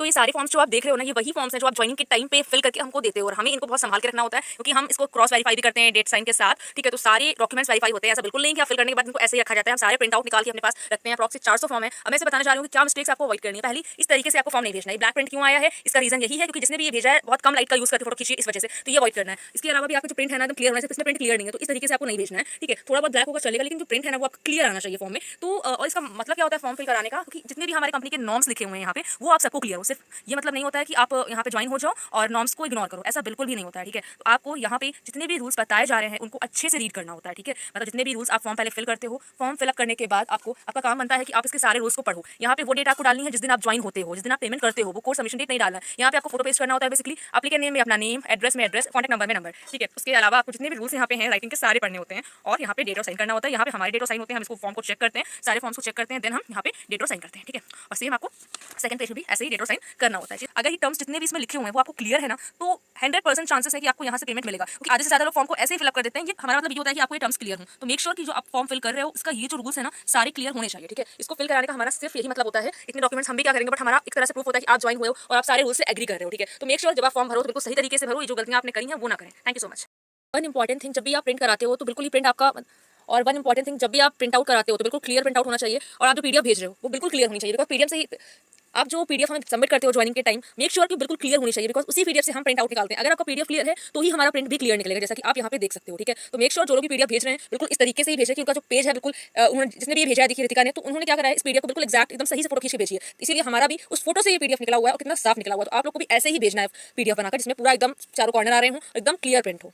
तो ये सारे फॉर्म्स जो आप देख रहे हो ना, ये वही फॉर्म्स हैं जो आप ज्वाइनिंग के टाइम पे फिल करके हमको देते हो, और हमें इनको बहुत संभाल के रखना होता है क्योंकि हम इसको क्रॉस वेरीफाई भी करते हैं डेट साइन के साथ, ठीक है। तो सारे डॉक्यूमेंट्स वेरीफाई होते हैं, ऐसा बिल्कुल नहीं कि आप फिल करने के बाद इनको ऐसे ही रखा जाता है। हम सारे प्रिंट आउट निकाल के अपने पास रखते हैं। अप्रॉक्स 400 फॉर्म है। अब मैं इसे बताना चाह रही हूँ कि क्या मिस्टेक्स आपको अवॉइड करनी है। पहली, इस तरीके से आपको फॉर्म नहीं भेजना है। ब्लैक प्रिंट क्यों आया है, इसका रीजन यही है क्योंकि जिसने भी ये भेजा है बहुत कम लाइट का यूज करके फोटो खींची, इस वजह से तो ये अवॉइड करना है। इसके अलावा भी आपका जो प्रिंट है ना, एकदम क्लियर होना चाहिए। इसमें प्रिंट क्लियर नहीं है तो इस तरीके से आपको नहीं भेजना है, ठीक है। थोड़ा बहुत ब्लैक होगा चलेगा, लेकिन जो प्रिंट है ना वो आपका क्लियर आना चाहिए फॉर्म में। तो और इसका मतलब क्या होता है फॉर्म फिल कराने का, क्योंकि जितने भी हमारे कंपनी के नॉर्म्स लिखे हुए हैं यहाँ पे, वो आप सबको क्लियर हो। सिर्फ ये मतलब नहीं होता है कि आप यहाँ पे ज्वाइन हो जाओ और नॉर्म्स को इग्नोर करो, ऐसा बिल्कुल भी नहीं होता है, ठीक है। तो आपको यहाँ पे जितने भी रूल्स बताए जा रहे हैं उनको अच्छे से रीड करना होता है, ठीक है। मतलब जितने भी रूल्स आप फॉर्म पहले फिल करते हो, फॉर्म फिलअप करने के बाद आपको आपका काम बनता है कि आप इसके सारे रूल्स को पढ़ो। यहाँ पे वो डेट आपको डालनी है जिस दिन आप ज्वाइन होते हो, जिस दिन आप पेमेंट करते हो, वो कोर्स सबमिशन डेट नहीं डालना है। यहाँ पे आपको फोटो पेस्ट करना होता है। बेसिकली एप्लीकेंट नेम में अपना नेम, एड्रेस में एड्रेस, कॉन्टैक्ट नंबर में नंबर, ठीक है। उसके अलावा आपको जितने भी रूल्स यहाँ पे हैं राइटिंग के सारे पढ़ने होते हैं, और यहाँ पे डेट और साइन करना होता है। यहाँ पे हमारे डेट और साइन होते हैं, हम इसको फॉर्म को चेक करते हैं, सारे फॉर्म्स को चेक करते हैं, देन हम यहाँ पे डेट और साइन करते हैं, ठीक है। और सेम आपको सेकंड पेज में भी ऐसे ही डेट और साइन करना होता है। अगर ये टर्म्स जितने भी इसमें लिखे हुए हैं वो आपको क्लियर है ना, तो 100% चांसेस है कि आपको यहाँ से पेमेंट मिलेगा, क्योंकि आधे से ज्यादा लोग फॉर्म को ऐसे ही फिलअप कर देते हैं। ये हमारा मतलब ये होता है कि आपको ये टर्म्स क्लियर हो। तो मेक श्योर कि जो आप फॉर्म फिल कर रहे हो इसका ये जो रूल्स है ना सारे क्लियर होने चाहिए, ठीक है। इसको फिल कराने का हमारा सिर्फ यही मतलब होता है। इतने डॉक्यूमेंट्स हम भी क्या करेंगे, बट हमारा एक तरह से प्रूफ होता है कि आप ज्वाइन हुए हो और आप सारे रूल्स से एग्री कर रहे हो, ठीक है। तो मेक श्योर जब आप फॉर्म भरो तो बिल्कुल सही तरीके से भरो, ये जो गलतियां आपने करी हैं वो ना करें। Thank you so much. One important thing, जब भी आप प्रिंट कराते हो तो बिल्कुल ही प्रिंट आपका, और वन इंपॉर्टेंट थिंग, जब भी आप प्रिंट आउट कराते हो तो बिल्कुल क्लियर प्रिंट आउट होना चाहिए, और आप जो पीडीएफ भेज रहे हो वो बिल्कुल क्लियर होनी चाहिए। बिकॉज पीडीएफ से ही आप जो पीडीएफ हमें सबमिट करते हो ज्वाइनिंग के टाइम, मेक श्योर कि बिल्कुल क्लियर होनी चाहिए, बिकॉज उसी पीडीएफ से हम प्रिंट आउट निकालते हैं। अगर आपका पीडीएफ क्लियर है तो ही हमारा प्रिंट भी क्लियर निकलेगा, जैसा कि आप यहाँ पे देख सकते हो, ठीक है। तो मेक श्योर जो लोग भी पीडीएफ भेज रहे हैं बिल्कुल इस तरीके से ही भेजें कि उनका जो पेज है बिल्कुल उन्होंने जिसने भी ये भेजा है, देखिए रितिका ने, तो उन्होंने क्या करा है इस पीडीएफ को बिल्कुल एक्जैक्ट एकदम सही से फोटो खींच के भेजी है। इसीलिए हमारा भी उस फोटो से ये पीडीएफ निकला हुआ है और कितना साफ निकला हुआ है। तो आप लोग को भी ऐसे ही भेजना है पीडीएफ बनाकर, जिसमें पूरा एकदम चारों कॉर्नर आ रहे हो, एकदम क्लियर प्रिंट हो।